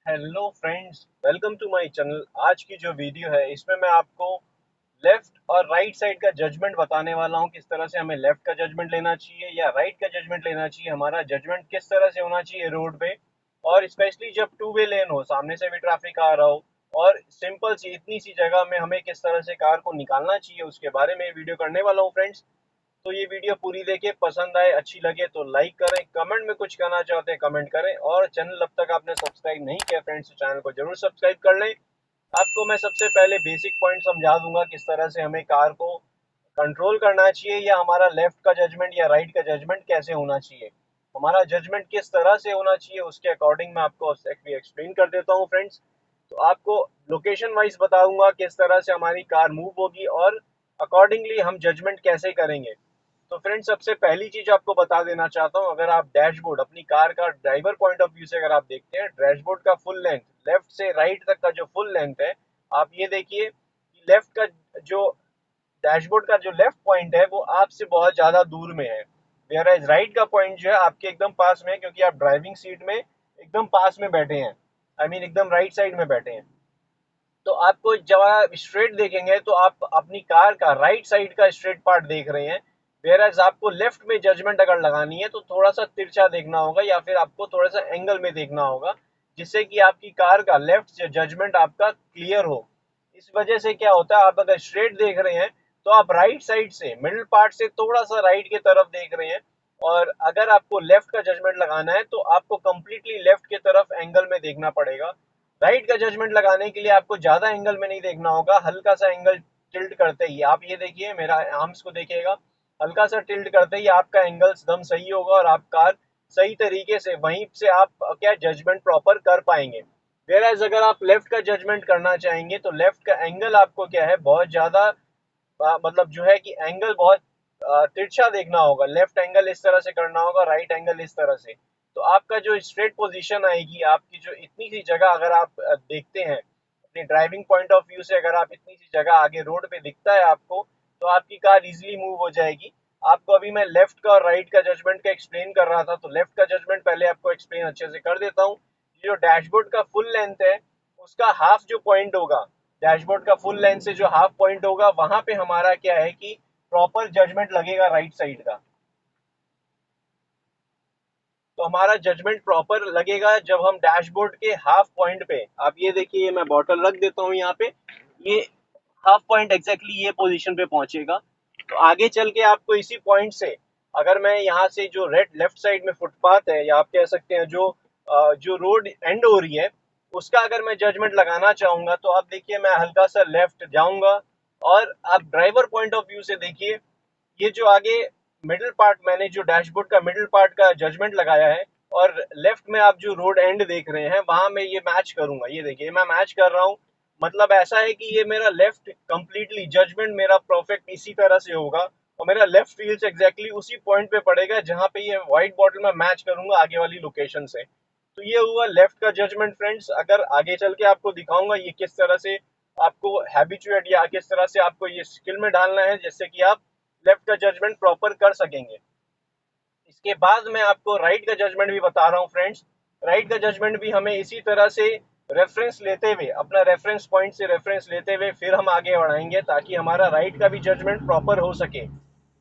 Hello friends, welcome to my channel. आज की जो वीडियो है इसमें मैं आपको लेफ्ट और राइट साइड का जजमेंट बताने वाला हूँ। किस तरह से हमें लेफ्ट का जजमेंट लेना चाहिए या राइट का जजमेंट लेना चाहिए, हमारा जजमेंट किस तरह से होना चाहिए रोड पे। और स्पेशली जब टू वे लेन हो, सामने से भी ट्रैफिक आ रहा हो और सिंपल सी इतनी सी जगह में हमें किस तरह से कार को निकालना चाहिए, उसके बारे में वीडियो करने वाला हूँ फ्रेंड्स। तो ये वीडियो पूरी देखिए, पसंद आए अच्छी लगे तो लाइक करें, कमेंट में कुछ कहना चाहते हैं कमेंट करें, और चैनल अब तक आपने सब्सक्राइब नहीं किया फ्रेंड्स तो चैनल को जरूर सब्सक्राइब कर लें। आपको मैं सबसे पहले बेसिक पॉइंट समझा दूंगा किस तरह से हमें कार को कंट्रोल करना चाहिए, या हमारा लेफ्ट का जजमेंट या राइट का जजमेंट कैसे होना चाहिए, हमारा जजमेंट किस तरह से होना चाहिए, उसके अकॉर्डिंग मैं आपको एक्सप्लेन कर देता हूँ फ्रेंड्स। तो आपको लोकेशन वाइज बताऊंगा किस तरह से हमारी कार मूव होगी और अकॉर्डिंगली हम जजमेंट कैसे करेंगे। तो फ्रेंड्स, सबसे पहली चीज आपको बता देना चाहता हूँ, अगर आप डैशबोर्ड अपनी कार का ड्राइवर पॉइंट ऑफ व्यू से अगर आप देखते हैं, डैशबोर्ड का फुल लेंथ, लेफ्ट से राइट तक का जो फुल लेंथ है, आप ये देखिए कि लेफ्ट का जो डैशबोर्ड का जो लेफ्ट पॉइंट है वो आपसे बहुत ज्यादा दूर में है, वेयर एज राइट का पॉइंट जो है आपके एकदम पास में है, क्योंकि आप ड्राइविंग सीट में एकदम पास में बैठे हैं। आई मीन एकदम राइट साइड में बैठे हैं। तो आपको जब आप स्ट्रेट देखेंगे तो आप अपनी कार का राइट साइड का स्ट्रेट पार्ट देख रहे हैं, वेयर आपको लेफ्ट में जजमेंट अगर लगानी है तो थोड़ा सा तिरछा देखना होगा या फिर आपको थोड़ा सा एंगल में देखना होगा, जिससे कि आपकी कार का लेफ्ट जजमेंट आपका क्लियर हो। इस वजह से क्या होता है, आप अगर स्ट्रेट देख रहे हैं तो आप राइट साइड से मिडिल पार्ट से थोड़ा सा राइट की तरफ देख रहे हैं, और अगर आपको लेफ्ट का जजमेंट लगाना है तो आपको कंप्लीटली लेफ्ट की तरफ एंगल में देखना पड़ेगा। राइट का जजमेंट लगाने के लिए आपको ज्यादा एंगल में नहीं देखना होगा, हल्का सा एंगल टिल्ट करते ही, आप ये देखिए मेरा आर्म्स को देखिएगा, हल्का सा टिल्ट करते ही आपका एंगल एकदम सही होगा और आप कार सही तरीके से वहीं से आप क्या जजमेंट प्रॉपर कर पाएंगे। वेयर अगर आप लेफ्ट का जजमेंट करना चाहेंगे तो लेफ्ट का एंगल आपको क्या है, बहुत ज्यादा मतलब जो है कि एंगल बहुत तिरछा देखना होगा। लेफ्ट एंगल इस तरह से करना होगा, राइट एंगल इस तरह से। तो आपका जो स्ट्रेट पोजीशन आएगी, आपकी जो इतनी सी जगह अगर आप देखते हैं अपनी ड्राइविंग पॉइंट ऑफ व्यू से, अगर आप इतनी सी जगह आगे रोड पे दिखता है आपको, तो आपकी कार इजीली मूव हो जाएगी। आपको अभी मैं लेफ्ट का और राइट का जजमेंट का एक्सप्लेन कर रहा था, तो लेफ्ट का जजमेंट पहले आपको एक्सप्लेन अच्छे से कर देता हूँ। जो डैशबोर्ड का फुल लेंथ है उसका हाफ जो पॉइंट होगा, डैशबोर्ड का फुल लेंथ से जो हाफ पॉइंट होगा वहां पे हमारा क्या है कि प्रॉपर जजमेंट लगेगा राइट साइड का। तो हमारा जजमेंट प्रॉपर लगेगा जब हम डैशबोर्ड के हाफ पॉइंट पे, आप ये देखिए मैं बॉटल रख देता हूँ यहाँ पे, ये हाफ पॉइंट एग्जैक्टली ये पोजीशन पे पहुंचेगा। तो आगे चल के आपको इसी पॉइंट से, अगर मैं यहाँ से जो रेड लेफ्ट साइड में फुटपाथ है या आप कह सकते हैं जो जो रोड एंड हो रही है, उसका अगर मैं जजमेंट लगाना चाहूंगा तो आप देखिए मैं हल्का सा लेफ्ट जाऊंगा, और आप ड्राइवर पॉइंट ऑफ व्यू से देखिए, ये जो आगे मिडिल पार्ट, मैंने जो डैशबोर्ड का मिडिल पार्ट का जजमेंट लगाया है, और लेफ्ट में आप जो रोड एंड देख रहे हैं वहां मैं ये मैच करूंगा, ये देखिए मैं मैच कर रहा हूँ। मतलब ऐसा है कि ये मेरा लेफ्ट कंप्लीटली जजमेंट मेरा परफेक्ट इसी तरह से होगा, और मेरा लेफ्ट व्हील्स एग्जैक्टली उसी पॉइंट पे पड़ेगा जहां पे ये व्हाइट बॉटल में मैच करूंगा आगे वाली लोकेशन से। तो ये हुआ लेफ्ट का जजमेंट फ्रेंड्स। अगर आगे चल के आपको दिखाऊंगा ये किस तरह से आपको हैबिचुएट या किस तरह से आपको ये स्किल में डालना है, जिससे कि आप लेफ्ट का जजमेंट प्रॉपर कर सकेंगे। इसके बाद मैं आपको राइट का जजमेंट भी बता रहा हूँ फ्रेंड्स। राइट का जजमेंट भी हमें इसी तरह से रेफरेंस लेते हुए, अपना रेफरेंस पॉइंट से रेफरेंस लेते हुए फिर हम आगे बढ़ाएंगे, ताकि हमारा राइट का भी जजमेंट प्रॉपर हो सके।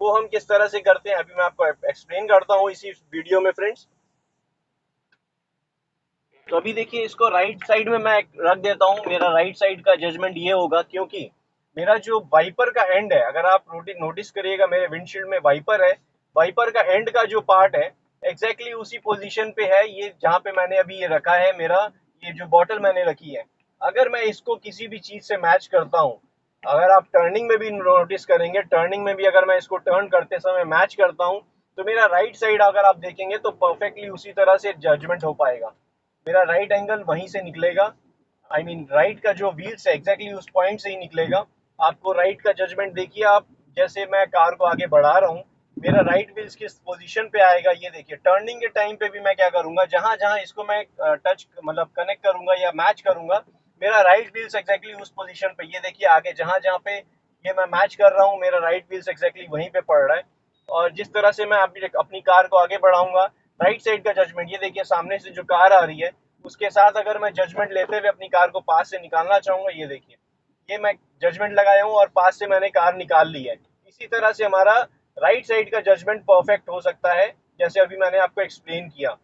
वो हम किस तरह से करते हैं अभी मैं आपको एक्सप्लेन करता हूँ इसी वीडियो में फ्रेंड्स। तो अभी देखिए इसको राइट साइड में मैं रख देता हूँ, मेरा राइट साइड का जजमेंट ये होगा, क्योंकि मेरा जो वाइपर का एंड है, अगर आप नोटिस करिएगा मेरे विंडशील्ड में वाइपर है, वाइपर का एंड का जो पार्ट है एग्जैक्टली उसी पोजीशन पे है, ये जहाँ पे मैंने अभी ये रखा है मेरा, ये जो बॉटल मैंने रखी है। अगर मैं इसको किसी भी चीज से मैच करता हूँ, अगर आप टर्निंग में भी नोटिस करेंगे, टर्निंग में भी अगर मैं इसको टर्न करते समय मैच करता हूँ, तो मेरा राइट साइड अगर आप देखेंगे तो परफेक्टली उसी तरह से जजमेंट हो पाएगा। मेरा राइट एंगल वहीं से निकलेगा, आई मीन राइट का जो व्हील्स है एग्जैक्टली उस पॉइंट से ही निकलेगा। आपको राइट का जजमेंट देखिए, आप जैसे मैं कार को आगे बढ़ा रहा हूँ, मेरा राइट व्हील्स किस पोजीशन पे आएगा, ये देखिए टर्निंग के टाइम पे भी मैं क्या करूंगा, जहां जहां इसको मैं टच मतलब कनेक्ट करूंगा या मैच करूंगा, मेरा राइट व्हील्स एग्जैक्टली उस पोजीशन पे, ये देखिए आगे जहां जहां पे ये मैं मैच कर रहा हूँ मेरा राइट व्हील्स एग्जैक्टली वहीं पे पड़ रहा है। और जिस तरह से मैं अपनी कार को आगे बढ़ाऊंगा, राइट साइड का जजमेंट, ये देखिए सामने से जो कार आ रही है उसके साथ अगर मैं जजमेंट लेते हुए अपनी कार को पास से निकालना चाहूंगा, ये देखिए, ये मैं जजमेंट लगाया हूँ और पास से मैंने कार निकाल ली है। इसी तरह से हमारा राइट साइड का जजमेंट परफेक्ट हो सकता है, जैसे अभी मैंने आपको एक्सप्लेन किया,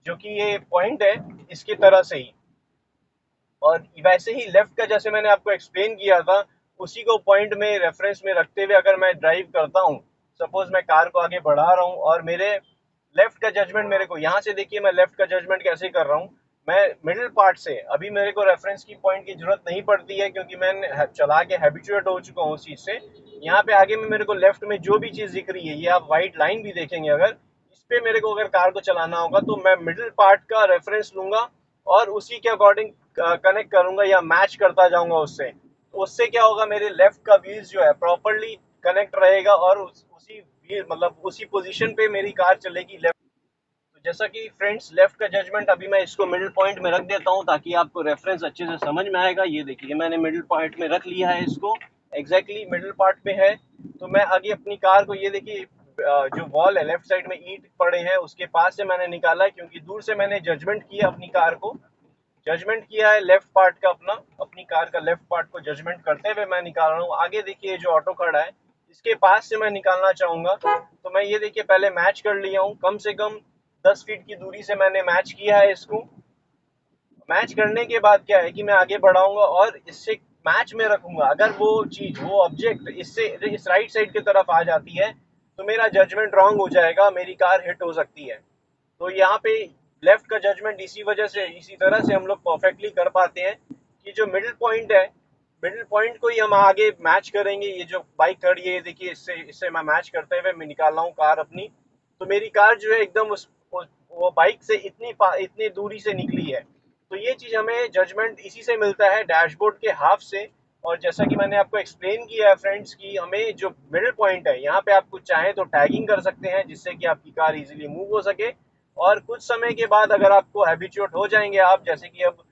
जो कि ये पॉइंट है इसकी तरह से ही। और वैसे ही लेफ्ट का जैसे मैंने आपको एक्सप्लेन किया था, उसी को पॉइंट में रेफरेंस में रखते हुए अगर मैं ड्राइव करता हूँ, सपोज मैं कार को आगे बढ़ा रहा हूँ और मेरे लेफ्ट का जजमेंट मेरे को यहाँ से, देखिए मैं लेफ्ट का जजमेंट कैसे कर रहा हूँ, मैं मिडिल पार्ट से, अभी मेरे को रेफरेंस की पॉइंट की जरूरत नहीं पड़ती है क्योंकि मैं चला के हैबिचुएट हो चुका हूँ उस चीज से। यहाँ पे आगे में मेरे को लेफ्ट में जो भी चीज दिख रही है, ये आप व्हाइट लाइन भी देखेंगे, अगर इस पे मेरे को अगर कार को चलाना होगा तो मैं मिडिल पार्ट का रेफरेंस लूंगा और उसी के अकॉर्डिंग कनेक्ट करूंगा या मैच करता जाऊंगा उससे। तो उससे क्या होगा, मेरे लेफ्ट का व्हील्स जो है प्रॉपरली कनेक्ट रहेगा और उसी व्हील मतलब उसी पोजीशन पे मेरी कार चलेगी लेफ्ट। तो जैसा कि फ्रेंड्स, लेफ्ट का जजमेंट अभी मैं इसको मिडिल पॉइंट में रख देता हूँ ताकि आपको रेफरेंस अच्छे से समझ में आएगा। ये देखिए मैंने मिडिल पॉइंट में रख लिया है इसको, एग्जैक्टली मिडिल पार्ट पे है। तो मैं आगे अपनी कार को, ये देखिए जो वॉल है लेफ्ट साइड में ईंट पड़े हैं उसके पास से मैंने निकाला है, क्योंकि दूर से मैंने जजमेंट किया अपनी कार को, जजमेंट किया है लेफ्ट पार्ट का अपना, अपनी कार का लेफ्ट पार्ट को जजमेंट करते हुए मैं निकाल रहा हूँ। आगे देखिए जो ऑटो खड़ा है इसके पास से मैं निकालना चाहूंगा, तो मैं ये देखिए पहले मैच कर लिया हूँ, कम से कम 10 फीट की दूरी से मैंने मैच किया है इसको। मैच करने के बाद क्या है कि मैं आगे बढ़ाऊंगा और इससे मैच में रखूंगा। अगर वो चीज, वो ऑब्जेक्ट इससे इस राइट साइड की तरफ आ जाती है तो मेरा जजमेंट रॉन्ग हो जाएगा, मेरी कार हिट हो सकती है। तो यहाँ पे लेफ्ट का जजमेंट इसी वजह से, इसी तरह से हम लोग परफेक्टली कर पाते हैं कि जो मिडिल पॉइंट है, मिडिल पॉइंट को ही हम आगे मैच करेंगे। ये जो बाइक खड़ी है देखिए, इससे इससे मैं मैच करते हुए मैं निकाल रहा हूँ कार अपनी, तो मेरी कार जो है एकदम वो बाइक से इतनी दूरी से निकली है। तो ये चीज हमें जजमेंट इसी से मिलता है, डैशबोर्ड के हाफ से। और जैसा कि मैंने आपको एक्सप्लेन किया है फ्रेंड्स, की हमें जो मिडिल पॉइंट है यहाँ पे आप कुछ चाहें तो टैगिंग कर सकते हैं जिससे कि आपकी कार इजीली मूव हो सके। और कुछ समय के बाद अगर आपको हैबिचुएट हो जाएंगे आप, जैसे कि अब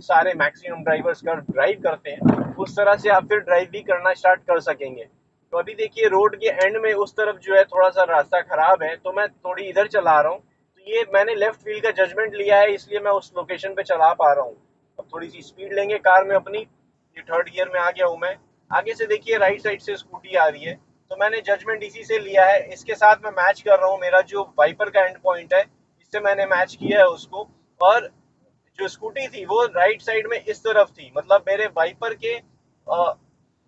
सारे मैक्सिमम ड्राइवर्स कर ड्राइव करते हैं, उस तरह से आप फिर ड्राइव भी करना स्टार्ट कर सकेंगे। तो अभी देखिए रोड के एंड में उस तरफ जो है थोड़ा सा रास्ता खराब है, तो मैं थोड़ी इधर चला रहा हूँ। तो ये मैंने लेफ्ट व्हील का जजमेंट लिया है, इसलिए मैं उस लोकेशन पे चला पा रहा हूँ। अब थोड़ी सी स्पीड लेंगे कार में अपनी, ये थर्ड गियर में आ गया हूँ मैं। आगे से देखिए राइट साइड से स्कूटी आ रही है, तो मैंने जजमेंट इसी से लिया है, इसके साथ मैं मैच कर रहा हूँ। मेरा जो वाइपर का एंड पॉइंट है इससे मैंने मैच किया है उसको। और जो स्कूटी थी वो राइट साइड में इस तरफ थी, मतलब मेरे वाइपर के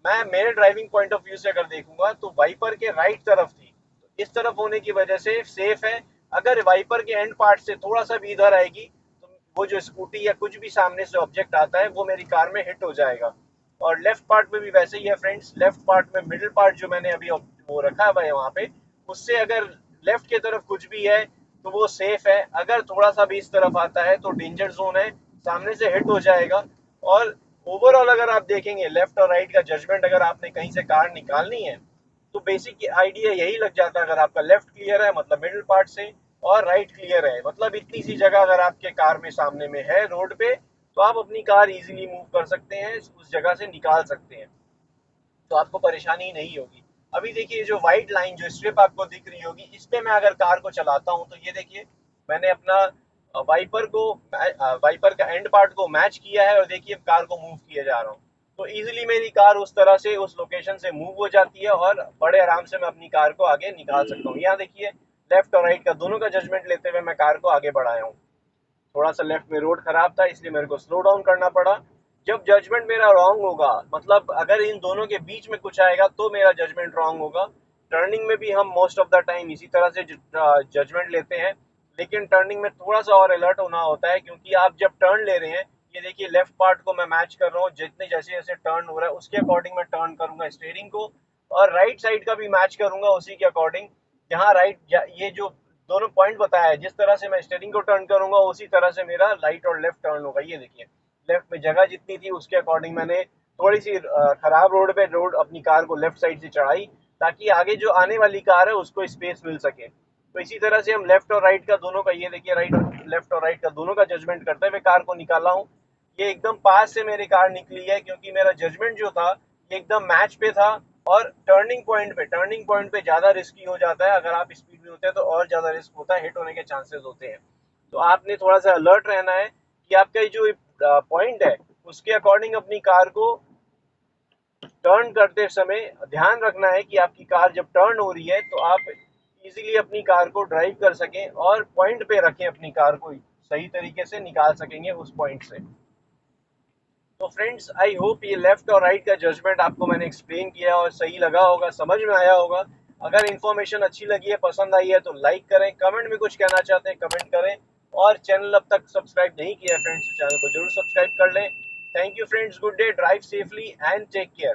मैं मेरे ड्राइविंग पॉइंट ऑफ व्यू से अगर देखूंगा तो वाइपर के राइट तरफ थी, तो इस तरफ होने की वजह से सेफ है। अगर वाइपर के एंड पार्ट से थोड़ा सा भी इधर आएगी तो वो जो स्कूटी या कुछ भी सामने से ऑब्जेक्ट आता है वो मेरी कार में हिट हो जाएगा। और लेफ्ट पार्ट में भी वैसे ही है फ्रेंड्स, लेफ्ट पार्ट में मिडिल पार्ट जो मैंने अभी वो रखा हुआ है वहाँ पे, उससे अगर लेफ्ट की तरफ कुछ भी है तो वो सेफ है, अगर थोड़ा सा भी इस तरफ आता है तो डेंजर जोन है, सामने से हिट हो जाएगा। और ओवरऑल अगर आप देखेंगे लेफ्ट और राइट का जजमेंट, अगर आपने कहीं से कार निकालनी है तो बेसिक आइडिया यही लग जाता है। अगर आपका लेफ्ट क्लियर है मतलब मिडिल पार्ट से, और राइट क्लियर है मतलब इतनी सी जगह अगर आपके कार में सामने में है रोड पे, तो आप अपनी कार इजीली मूव कर सकते हैं, उस जगह से निकाल सकते हैं, तो आपको परेशानी नहीं होगी। अभी देखिए जो व्हाइट लाइन जो स्ट्रिप आपको दिख रही होगी, इस पे मैं अगर कार को चलाता हूँ तो ये देखिए मैंने अपना वाइपर को वाइपर का एंड पार्ट को मैच किया है और देखिए कार को मूव किए जा रहा हूँ। तो इजीली मेरी कार उस तरह से उस लोकेशन से मूव हो जाती है और बड़े आराम से मैं अपनी कार को आगे निकाल सकता हूँ। यहाँ देखिए लेफ्ट और राइट का दोनों का जजमेंट लेते हुए मैं कार को आगे बढ़ाया हूँ। थोड़ा सा लेफ्ट में रोड खराब था इसलिए मेरे को स्लो डाउन करना पड़ा। जब जजमेंट मेरा रॉन्ग होगा, मतलब अगर इन दोनों के बीच में कुछ आएगा तो मेरा जजमेंट रॉन्ग होगा। टर्निंग में भी हम मोस्ट ऑफ द टाइम इसी तरह से जजमेंट लेते हैं, लेकिन टर्निंग में थोड़ा सा और अलर्ट होना होता है, क्योंकि आप जब टर्न ले रहे हैं, ये देखिए लेफ्ट पार्ट को मैं मैच कर रहा हूँ, जितने जैसे जैसे टर्न हो रहा है उसके अकॉर्डिंग मैं टर्न करूंगा स्टेयरिंग को, और राइट साइड का भी मैच करूंगा उसी के अकॉर्डिंग। जहाँ राइट, ये जो दोनों पॉइंट बताया है, जिस तरह से मैं स्टीयरिंग को टर्न करूंगा उसी तरह से मेरा राइट और लेफ्ट टर्न होगा। ये देखिए लेफ्ट में जगह जितनी थी उसके अकॉर्डिंग मैंने थोड़ी सी खराब रोड पे रोड अपनी कार को लेफ्ट साइड से चढ़ाई, ताकि आगे जो आने वाली कार है उसको स्पेस मिल सके। तो इसी तरह से हम लेफ्ट और राइट का दोनों का, ये देखिए राइट और लेफ्ट और राइट का दोनों का जजमेंट करते हुए कार को निकाला हूँ। ये एकदम पास से मेरी कार निकली है क्योंकि मेरा जजमेंट जो था ये एकदम मैच पे था। और टर्निंग पॉइंट पे ज़्यादा रिस्की हो जाता है, अगर आप स्पीड में होते हैं तो और ज़्यादा रिस्क होता है, हिट होने के चांसेस होते हैं। तो आपने थोड़ा सा अलर्ट रहना है कि आपका ये जो पॉइंट है उसके अकॉर्डिंग अपनी कार को टर्न करते समय ध्यान रखना है कि आपकी कार जब टर्न हो रही है तो आप इजीली अपनी कार को ड्राइव कर सकें और पॉइंट पे रखें अपनी कार को, सही तरीके से निकाल सकेंगे उस पॉइंट से। तो फ्रेंड्स, आई होप ये लेफ्ट और राइट का जजमेंट आपको मैंने एक्सप्लेन किया और सही लगा होगा, समझ में आया होगा। अगर इन्फॉर्मेशन अच्छी लगी है, पसंद आई है तो लाइक करें, कमेंट में कुछ कहना चाहते हैं कमेंट करें, और चैनल अब तक सब्सक्राइब नहीं किया है फ्रेंड्स तो चैनल को जरूर सब्सक्राइब कर लें। Thank you friends, good day, drive safely and take care.